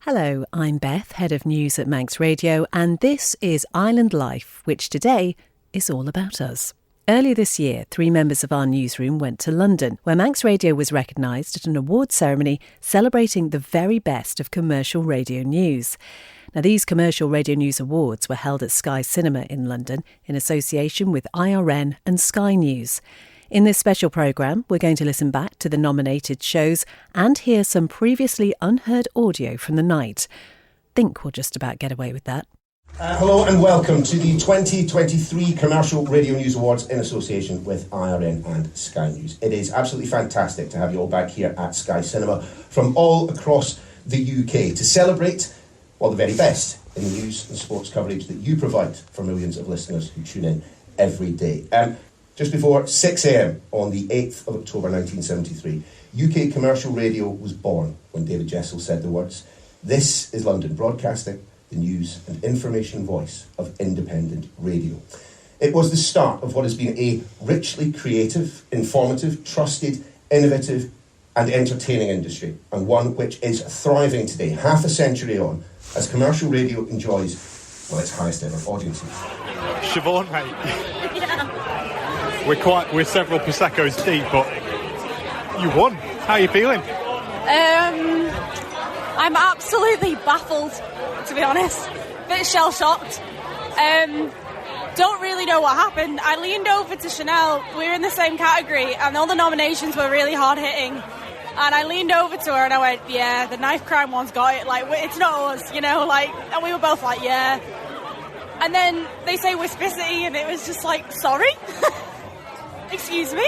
Hello, I'm Beth, Head of News at Manx Radio, and this is Island Life, which today is all about us. Earlier this year, 3 members of our newsroom went to London, where Manx Radio was recognised at an awards ceremony celebrating the very best of commercial radio news. Now, these Commercial Radio News Awards were held at Sky Cinema in London in association with IRN and Sky News. In this special programme, we're going to listen back to the nominated shows and hear some previously unheard audio from the night. Think we'll just about get away with that. Hello and welcome to the 2023 Commercial Radio News Awards in association with IRN and Sky News. It is absolutely fantastic to have you all back here at Sky Cinema from all across the UK to celebrate, well, the very best in the news and sports coverage that you provide for millions of listeners who tune in every day. Just before 6 a.m. on the 8th of October 1973, UK commercial radio was born when David Jessel said the words, "This is London Broadcasting, the news and information voice of independent radio." It was the start of what has been a richly creative, informative, trusted, innovative and entertaining industry, and one which is thriving today, half a century on, as commercial radio enjoys, well, its highest ever audiences. Siobhan, mate. We're several Prosecco's deep, but you won. How are you feeling? I'm absolutely baffled, to be honest. Bit shell-shocked. Don't really know what happened. I leaned over to Chanel. We were in the same category, and all the nominations were really hard-hitting. And I leaned over to her and I went, yeah, the knife crime one's got it. Like, it's not us, you know, like, and we were both like, yeah. And then they say Wispicity, and it was just like, sorry? Excuse me?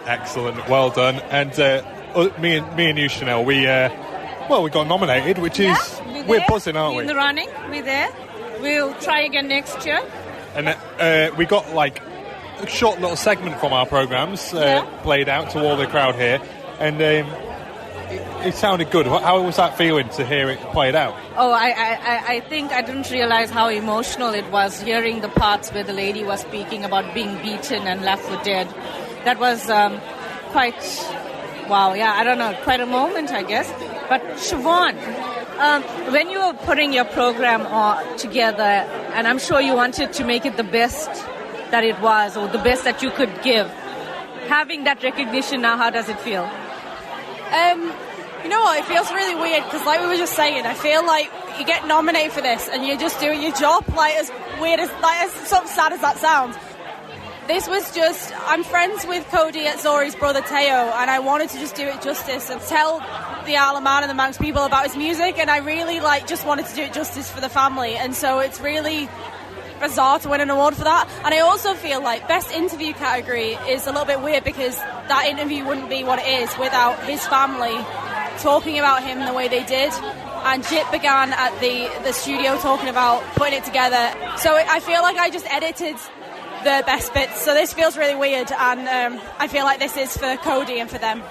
Excellent, well done. And me and you, Chanel, we got nominated, which is, we're buzzing, aren't we? In the running, we're there. We'll try again next year. And we got like a short little segment from our programmes played out to all the crowd here, and it sounded good. How was that feeling to hear it played out? Oh, I think I didn't realise how emotional it was hearing the parts where the lady was speaking about being beaten and left for dead. That was quite, wow, yeah, I don't know, quite a moment, I guess. But Siobhan, when you were putting your program together, and I'm sure you wanted to make it the best that it was, or the best that you could give, having that recognition now, how does it feel? You know what, it feels really weird, because like we were just saying, I feel like you get nominated for this and you're just doing your job, like as weird as, like as sort of sad as that sounds. This was just, I'm friends with Cody at Zori's brother Teo, and I wanted to just do it justice and tell the Isle of Man and the Manx people about his music, and I really just wanted to do it justice for the family, and so it's really bizarre to win an award for that. And I also feel like best interview category is a little bit weird, because that interview wouldn't be what it is without his family talking about him the way they did. And Jit began at the studio talking about putting it together. So I feel like I just edited the best bits. So this feels really weird, and I feel like this is for Cody and for them.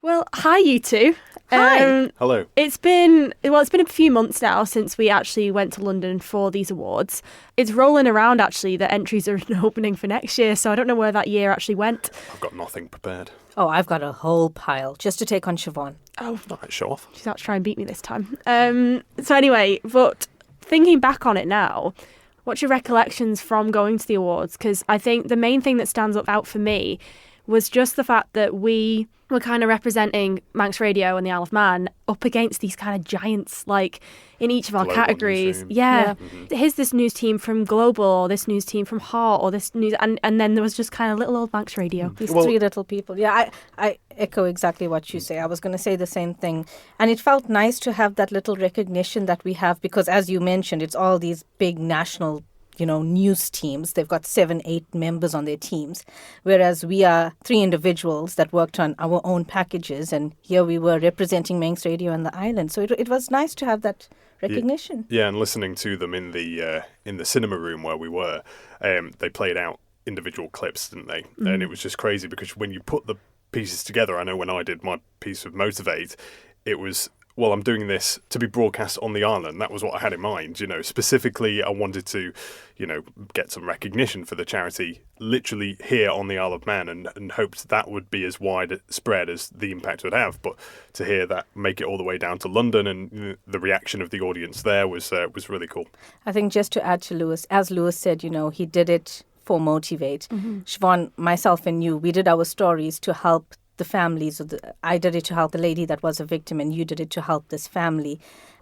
Well, hi you two. Hi. Hello. It's been a few months now since we actually went to London for these awards. It's rolling around actually that entries are opening for next year, so I don't know where that year actually went. I've got nothing prepared. Oh, I've got a whole pile just to take on Siobhan. Oh, right, show off. She's out to try and beat me this time. So anyway, but thinking back on it now, what's your recollections from going to the awards? Because I think the main thing that stands out for me was just the fact that we were kind of representing Manx Radio and the Isle of Man up against these kind of giants, like in each of our categories. Yeah. Mm-hmm. Here's this news team from Global, or this news team from Heart, or this news, and then there was just kind of little old Manx Radio. These three little people. Yeah, I echo exactly what you say. I was going to say the same thing. And it felt nice to have that little recognition that we have, because as you mentioned, it's all these big national news teams. They've got 7-8 members on their teams, whereas we are 3 individuals that worked on our own packages, and here we were representing Manx Radio and the island. So it was nice to have that recognition. Yeah, and listening to them in the cinema room where we were, they played out individual clips, didn't they? Mm-hmm. And it was just crazy, because when you put the pieces together, I know when I did my piece of Motivate, it was well, I'm doing this to be broadcast on the island. That was what I had in mind. Specifically, I wanted to, get some recognition for the charity literally here on the Isle of Man, and hoped that would be as wide spread as the impact would have. But to hear that make it all the way down to London and the reaction of the audience there was really cool. I think just to add to Lewis, as Lewis said, he did it for Motivate. Siobhan, myself and you, we did our stories to help the families. I did it to help the lady that was a victim, and you did it to help this family.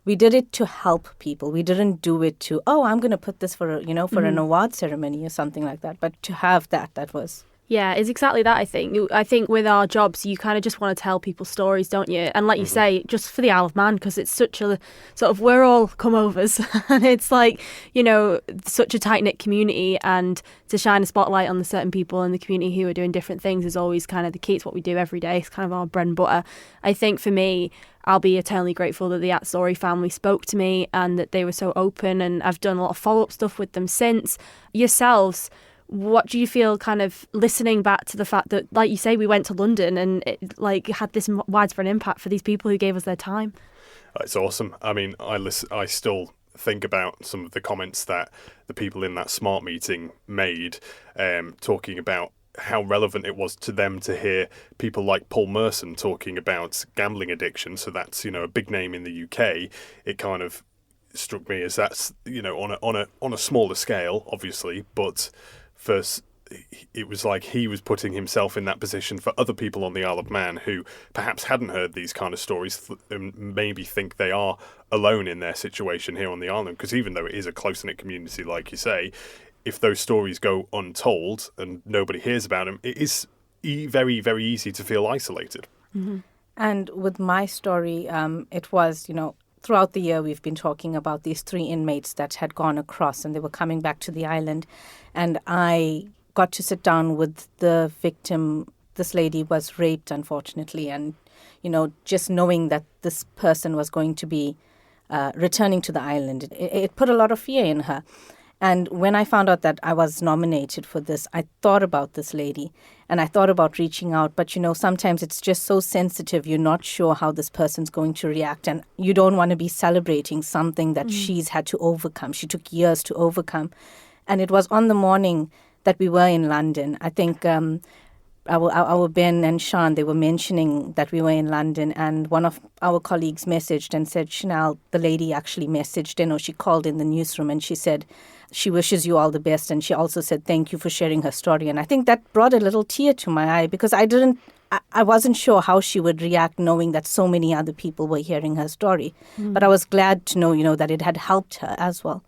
We did it to help people. We didn't do it to, I'm going to put this for an award ceremony or something like that. But to have that was... Yeah, it's exactly that, I think. I think with our jobs, you kind of just want to tell people stories, don't you? And like you say, just for the Isle of Man, because it's such a sort of, we're all come-overs. And it's like, such a tight-knit community. And to shine a spotlight on the certain people in the community who are doing different things is always kind of the key. It's what we do every day. It's kind of our bread and butter. I think for me, I'll be eternally grateful that the Atzori family spoke to me and that they were so open. And I've done a lot of follow-up stuff with them since. Yourselves, what do you feel kind of listening back to the fact that, like you say, we went to London and it had this widespread impact for these people who gave us their time? It's awesome. I mean, I still think about some of the comments that the people in that SMART meeting made, talking about how relevant it was to them to hear people like Paul Merson talking about gambling addiction. So that's, a big name in the UK. It kind of struck me as that's, on a smaller scale, obviously, but first, it was like he was putting himself in that position for other people on the Isle of Man who perhaps hadn't heard these kind of stories and maybe think they are alone in their situation here on the island. Because even though it is a close-knit community, like you say, if those stories go untold and nobody hears about them, it is very, very easy to feel isolated. Mm-hmm. And with my story, it was, throughout the year, we've been talking about these 3 inmates that had gone across and they were coming back to the island. And I got to sit down with the victim. This lady was raped, unfortunately. And, just knowing that this person was going to be returning to the island, it put a lot of fear in her. And when I found out that I was nominated for this, I thought about this lady and I thought about reaching out. But, sometimes it's just so sensitive. You're not sure how this person's going to react. And you don't want to be celebrating something that she's had to overcome. She took years to overcome. And it was on the morning that we were in London. I think our Ben and Sean, they were mentioning that we were in London. And one of our colleagues messaged and said, Chanel, the lady actually messaged in, or she called in the newsroom and she said, she wishes you all the best. And she also said, thank you for sharing her story. And I think that brought a little tear to my eye because I wasn't sure how she would react knowing that so many other people were hearing her story. But I was glad to know, that it had helped her as well.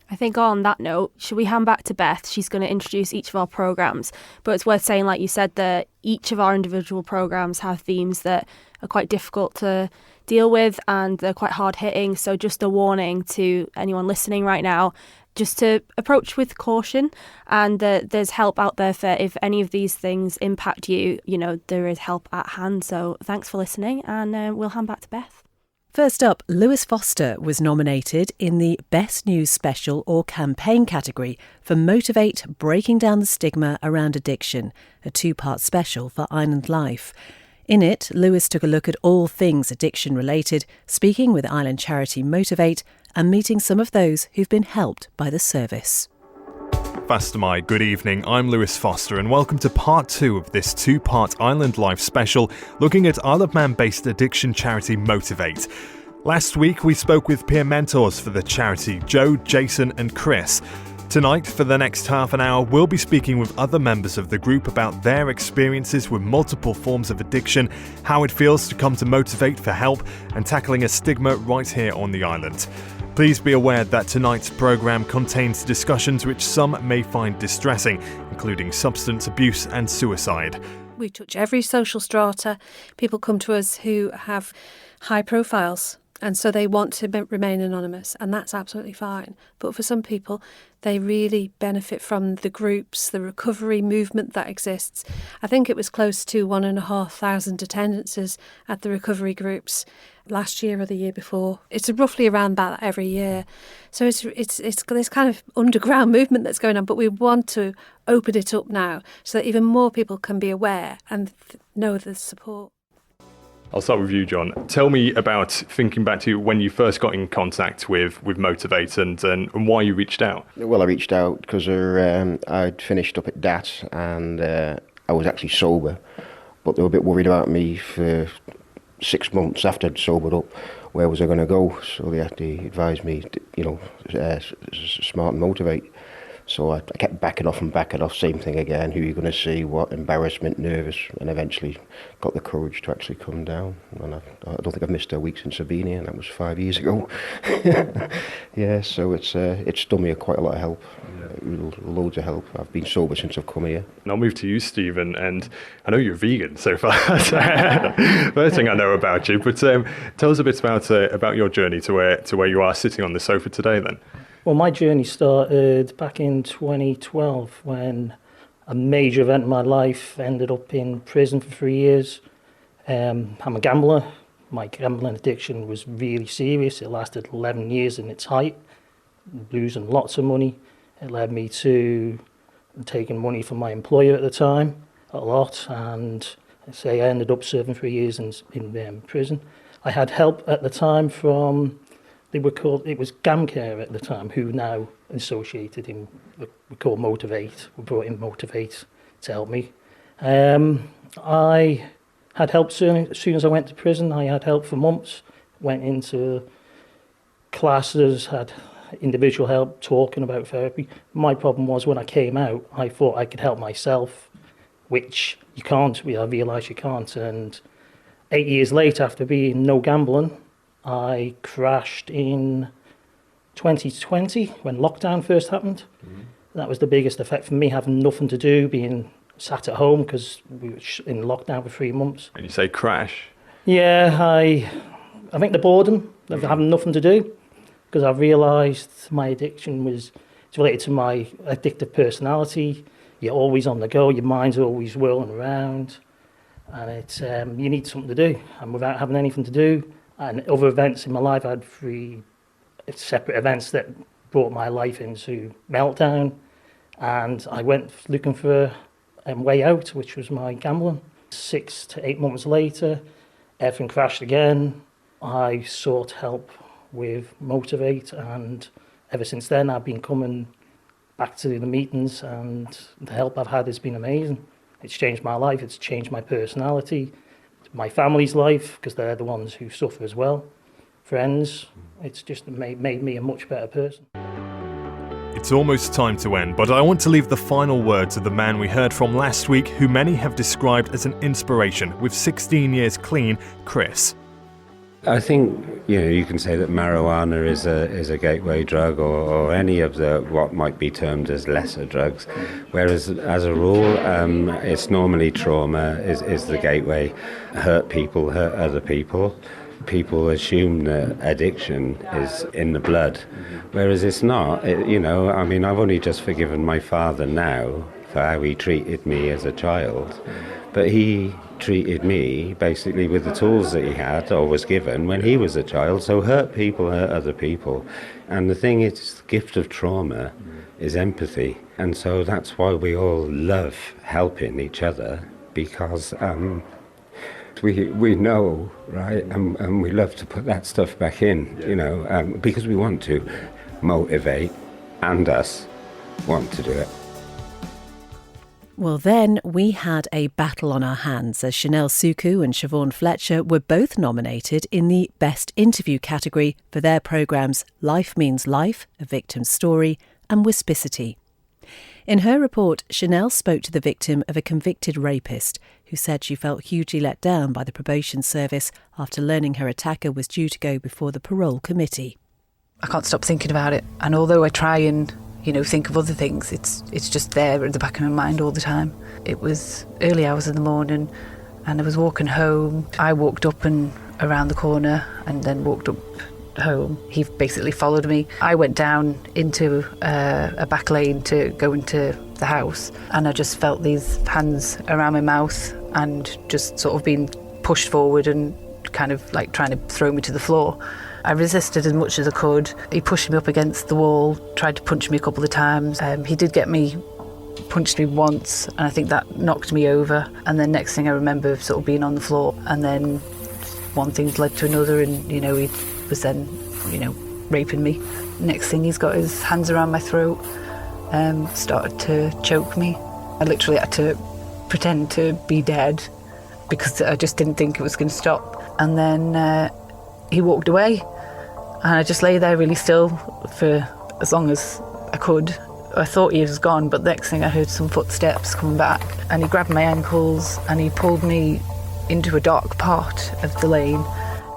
I think on that note, should we hand back to Beth? She's going to introduce each of our programmes. But it's worth saying, like you said, that each of our individual programmes have themes that are quite difficult to deal with and they're quite hard-hitting. So just a warning to anyone listening right now, just to approach with caution, and there's help out there for if any of these things impact you, there is help at hand. So thanks for listening, and we'll hand back to Beth. First up, Lewis Foster was nominated in the Best News Special or Campaign category for Motivate Breaking Down the Stigma Around Addiction, a 2-part special for Island Life. In it, Lewis took a look at all things addiction related, speaking with island charity Motivate and meeting some of those who've been helped by the service. Fastamai, good evening. I'm Lewis Foster and welcome to part 2 of this 2-part Island Life special looking at Isle of Man-based addiction charity Motivate. Last week we spoke with peer mentors for the charity, Joe, Jason and Chris. Tonight, for the next half an hour, we'll be speaking with other members of the group about their experiences with multiple forms of addiction, how it feels to come to Motivate for help and tackling a stigma right here on the island. Please be aware that tonight's programme contains discussions which some may find distressing, including substance abuse and suicide. We touch every social strata. People come to us who have high profiles, and so they want to remain anonymous, and that's absolutely fine. But for some people, they really benefit from the groups, the recovery movement that exists. I think it was close to 1,500 attendances at the recovery groups last year or the year before. It's roughly around that every year. So it's this kind of underground movement that's going on, but we want to open it up now so that even more people can be aware and know the support. I'll start with you, John. Tell me about thinking back to when you first got in contact with Motivate and why you reached out. Well, I reached out because I'd finished up at DAT and I was actually sober, but they were a bit worried about me for 6 months after I'd sobered up. Where was I going to go? So they advised me, Smart and Motivate. So I kept backing off, same thing again. Who are you going to see? What? Embarrassment, nervous, and eventually got the courage to actually come down. And I don't think I've missed a week since I've been here, and that was 5 years ago. Yeah, so it's done me quite a lot of help, loads of help. I've been sober since I've come here. And I'll move to you, Stephen, and I know you're vegan so far. First thing I know about you, but tell us a bit about your journey to where you are sitting on the sofa today then. Well, my journey started back in 2012 when a major event in my life ended up in prison for 3 years. I'm a gambler. My gambling addiction was really serious. It lasted 11 years in its height, losing lots of money. It led me to taking money from my employer at the time, a lot, and I ended up serving 3 years in prison. I had help at the time from... it was GamCare at the time, who now associated in, we call Motivate. We brought in Motivate to help me. I had help as soon as I went to prison. I had help for months, went into classes, had individual help, talking about therapy. My problem was when I came out, I thought I could help myself, which you can't. I realised you can't. And 8 years later, after being no gambling, I crashed in 2020 when lockdown first happened. Mm-hmm. That was the biggest effect for me, having nothing to do, being sat at home because we were in lockdown for 3 months. And you say crash? Yeah, I think the boredom of having nothing to do, because I realised my addiction was related to my addictive personality. You're always on the go, your mind's always whirling around, and it's you need something to do. And without having anything to do, and other events in my life, I had 3 separate events that brought my life into meltdown, and I went looking for a way out, which was my gambling. 6 to 8 months later, everything crashed again. I sought help with Motivate, and ever since then I've been coming back to the meetings, and the help I've had has been amazing. It's changed my life, it's changed my personality, my family's life, because they're the ones who suffer as well, friends. It's just made me a much better person. It's almost time to end, but I want to leave the final word to the man we heard from last week, who many have described as an inspiration, with 16 years clean, Chris. I think you can say that marijuana is a gateway drug, or any of the what might be termed as lesser drugs, whereas as a rule it's normally trauma is the gateway. Hurt people, hurt other people. People assume that addiction is in the blood, whereas it's not. I've only just forgiven my father now for how he treated me as a child, but he treated me basically with the tools that he had or was given when he was a child. So hurt people hurt other people, and the thing is, the gift of trauma is empathy, and so that's why we all love helping each other, because we know, right, and we love to put that stuff back in, because we want to motivate, and us want to do it. Well, then we had a battle on our hands, as Chanel Suku and Siobhan Fletcher were both nominated in the Best Interview category for their programmes Life Means Life, A Victim's Story, and Wispicity. In her report, Chanel spoke to the victim of a convicted rapist who said she felt hugely let down by the probation service after learning her attacker was due to go before the parole committee. I can't stop thinking about it, and although I try and think of other things, it's just there at the back of my mind all the time. It was early hours in the morning and I was walking home. I walked up and around the corner and then walked up home. He basically followed me. I went down into a back lane to go into the house, and I just felt these hands around my mouth and just sort of being pushed forward and kind of like trying to throw me to the floor. I resisted as much as I could. He pushed me up against the wall, tried to punch me a couple of times. He did punched me once, and I think that knocked me over. And then next thing I remember sort of being on the floor, and then one thing's led to another, and he was then raping me. Next thing, he's got his hands around my throat, started to choke me. I literally had to pretend to be dead because I just didn't think it was going to stop. And then he walked away, and I just lay there really still for as long as I could. I thought he was gone, but the next thing I heard some footsteps coming back, and he grabbed my ankles and he pulled me into a dark part of the lane,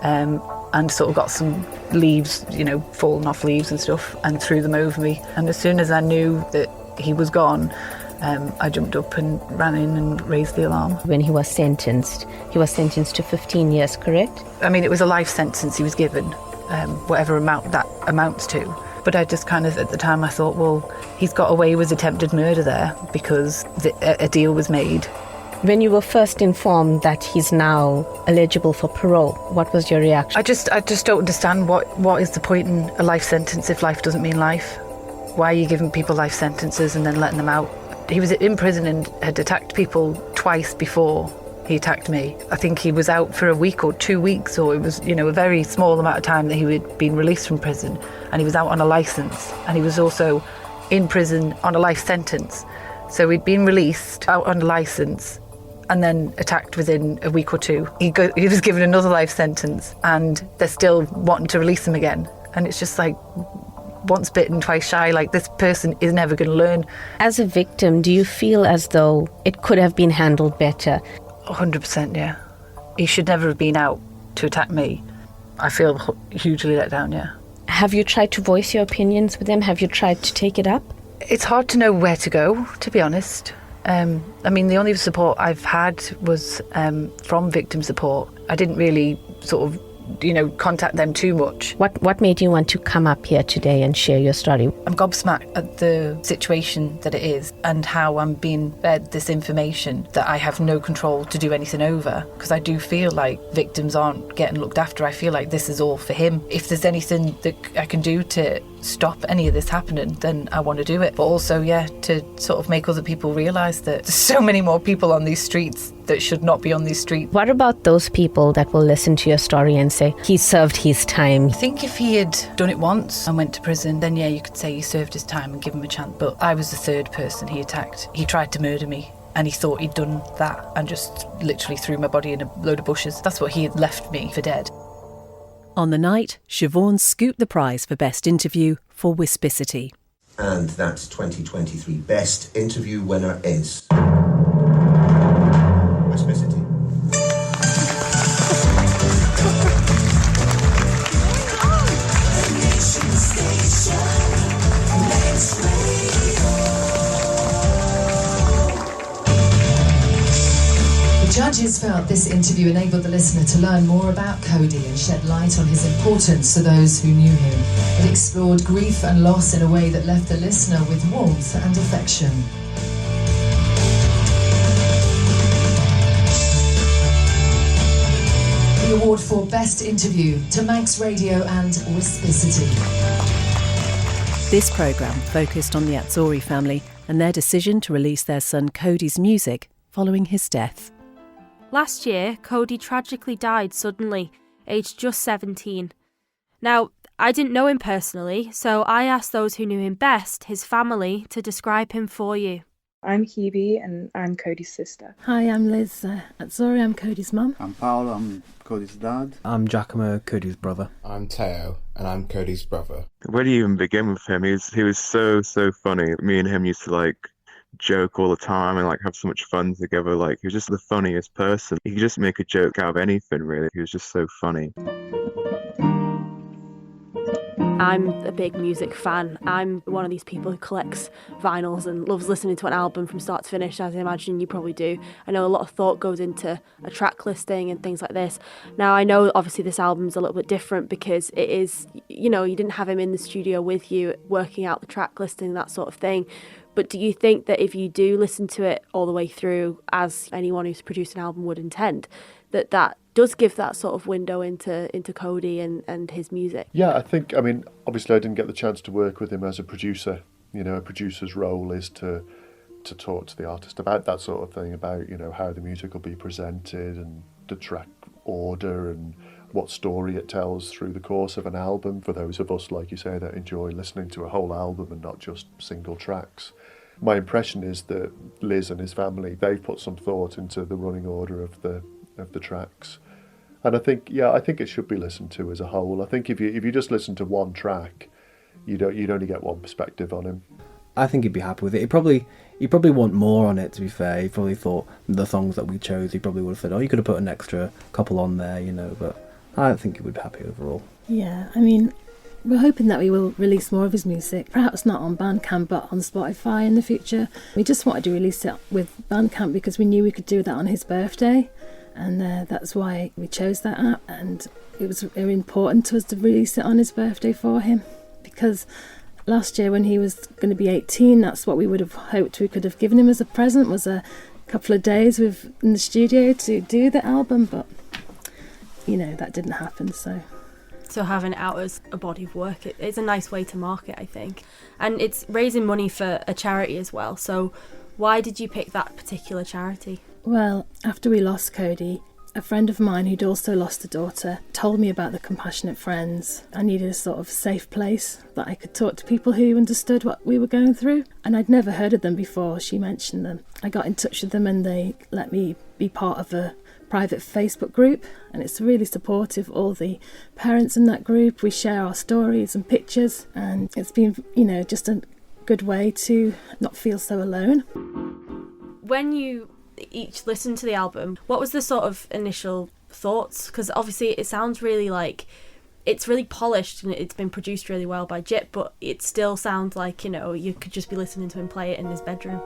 and sort of got some leaves, falling off leaves and stuff, and threw them over me. And as soon as I knew that he was gone, I jumped up and ran in and raised the alarm. When he was sentenced to 15 years, correct? I mean, it was a life sentence he was given, whatever amount that amounts to. But I just kind of, at the time, I thought, well, he's got away with attempted murder there because a deal was made. When you were first informed that he's now eligible for parole, what was your reaction? I just don't understand what is the point in a life sentence if life doesn't mean life? Why are you giving people life sentences and then letting them out? He was in prison and had attacked people twice before he attacked me. I think he was out for a week or 2 weeks, or it was, a very small amount of time that he had been released from prison, and he was out on a licence, and he was also in prison on a life sentence. So he'd been released out on a licence and then attacked within a week or two. He was given another life sentence, and they're still wanting to release him again. And it's just like, once bitten, twice shy. Like, this person is never going to learn. As a victim, do you feel as though it could have been handled better? 100%, yeah. He should never have been out to attack me. I feel hugely let down, yeah. Have you tried to voice your opinions with him? Have you tried to take it up? It's hard to know where to go, to be honest. I mean, the only support I've had was from victim support. I didn't really sort of, contact them too much. What made you want to come up here today and share your story? I'm gobsmacked at the situation that it is and how I'm being fed this information that I have no control to do anything over, because I do feel like victims aren't getting looked after. I feel like this is all for him. If there's anything that I can do to stop any of this happening, then I want to do it. But also, to sort of make other people realise that there's so many more people on these streets that should not be on these streets. What about those people that will listen to your story and say, he served his time? I think if he had done it once and went to prison, then you could say he served his time and give him a chance. But I was the third person he attacked. He tried to murder me, and he thought he'd done that and just literally threw my body in a load of bushes. That's what he had left me for dead. On the night, Siobhan scooped the prize for Best Interview for Wispicity. And that 2023 Best Interview winner is Wispicity. The judges felt this interview enabled the listener to learn more about Cody and shed light on his importance to those who knew him. It explored grief and loss in a way that left the listener with warmth and affection. The award for Best Interview to Manx Radio and Wispicity. This programme focused on the Atzori family and their decision to release their son Cody's music following his death. Last year, Cody tragically died suddenly, aged just 17. Now, I didn't know him personally, so I asked those who knew him best, his family, to describe him for you. I'm Hebe and I'm Cody's sister. Hi, I'm Liz. Sorry, I'm Cody's mum. I'm Paolo, I'm Cody's dad. I'm Giacomo, Cody's brother. I'm Teo and I'm Cody's brother. Where do you even begin with him? He was so funny. Me and him used to joke all the time and have so much fun together. He was just the funniest person. He could just make a joke out of anything, really. He was just so funny. I'm a big music fan. I'm one of these people who collects vinyls and loves listening to an album from start to finish, as I imagine you probably do. I know a lot of thought goes into a track listing and things like this. Now, I know obviously this album's a little bit different because it is, you didn't have him in the studio with you working out the track listing, that sort of thing. But do you think that if you do listen to it all the way through, as anyone who's produced an album would intend, that does give that sort of window into Cody and his music? Yeah, obviously I didn't get the chance to work with him as a producer. A producer's role is to talk to the artist about that sort of thing, about, how the music will be presented and the track order and what story it tells through the course of an album, for those of us, like you say, that enjoy listening to a whole album and not just single tracks. My impression is that Liz and his family, they've put some thought into the running order of the tracks. And I think it should be listened to as a whole. I think if you just listen to one track, you'd only get one perspective on him. I think he'd be happy with it. He'd probably want more on it, to be fair. He probably thought the songs that we chose, he probably would have said, oh, you could have put an extra couple on there, but I think he would be happy overall. Yeah, I mean, we're hoping that we will release more of his music, perhaps not on Bandcamp but on Spotify in the future. We just wanted to release it with Bandcamp because we knew we could do that on his birthday, and that's why we chose that app, and it was very important to us to release it on his birthday for him, because last year when he was going to be 18, that's what we would have hoped we could have given him as a present, was a couple of days in the studio to do the album, but that didn't happen. So having it out as a body of work, it's a nice way to market, I think. And it's raising money for a charity as well. So why did you pick that particular charity? Well, after we lost Cody, a friend of mine who'd also lost a daughter told me about the Compassionate Friends. I needed a sort of safe place that I could talk to people who understood what we were going through. And I'd never heard of them before she mentioned them. I got in touch with them and they let me be part of a private Facebook group, and it's really supportive. All the parents in that group, we share our stories and pictures, and it's been, just a good way to not feel so alone. When you each listened to the album, what was the sort of initial thoughts? Because obviously it sounds really like it's really polished and it's been produced really well by Jip, but it still sounds like, you could just be listening to him play it in his bedroom.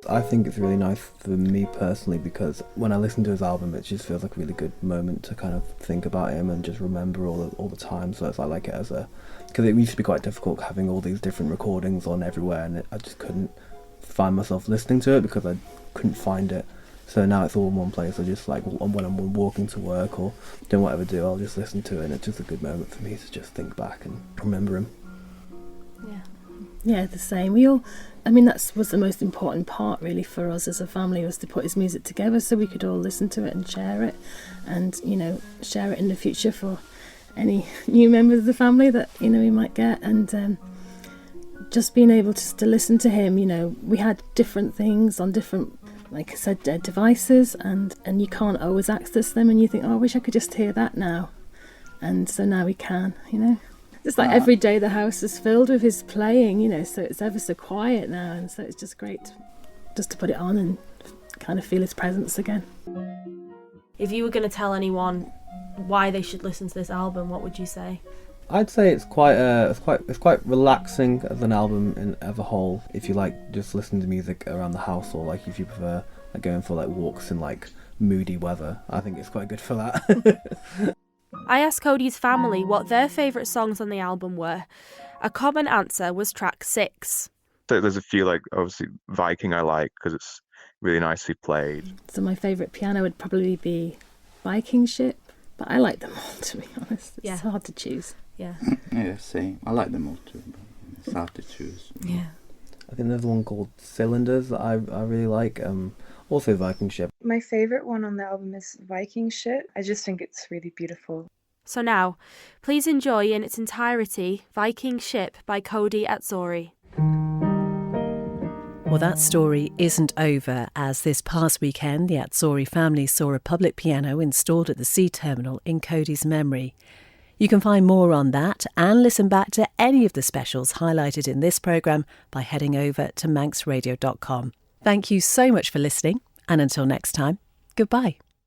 I think it's really nice for me personally, because when I listen to his album, it just feels like a really good moment to kind of think about him and just remember all the time. So I like it because it used to be quite difficult having all these different recordings on everywhere, and I just couldn't find myself listening to it because I couldn't find it. So now it's all in one place. I just when I'm walking to work or doing whatever I do, I'll just listen to it, and it's just a good moment for me to just think back and remember him. Yeah, the same. That was the most important part really for us as a family, was to put his music together so we could all listen to it and share it, and share it in the future for any new members of the family that we might get. And just being able to listen to him, we had different things on different, like I said, devices, and you can't always access them, and you think, oh, I wish I could just hear that now. And so now we can, It's like every day the house is filled with his playing, so it's ever so quiet now, and so it's just great just to put it on and kind of feel his presence again. If you were going to tell anyone why they should listen to this album, what would you say? I'd say it's quite relaxing as an album as a whole. If you like just listening to music around the house, or if you prefer going for walks in moody weather, I think it's quite good for that. I asked Cody's family what their favourite songs on the album were. A common answer was track 6. So there's a few, obviously Viking I like because it's really nicely played. So my favourite piano would probably be Viking Ship, but I like them all, to be honest. It's hard to choose. Yeah. Yeah, same. I like them all too, but it's hard to choose. Yeah. I think there's one called Cylinders that I really like. Also Viking Ship. My favourite one on the album is Viking Ship. I just think it's really beautiful. So now, please enjoy in its entirety Viking Ship by Cody Atzori. Well, that story isn't over, as this past weekend the Atzori family saw a public piano installed at the sea terminal in Cody's memory. You can find more on that and listen back to any of the specials highlighted in this programme by heading over to manxradio.com. Thank you so much for listening, and until next time, goodbye.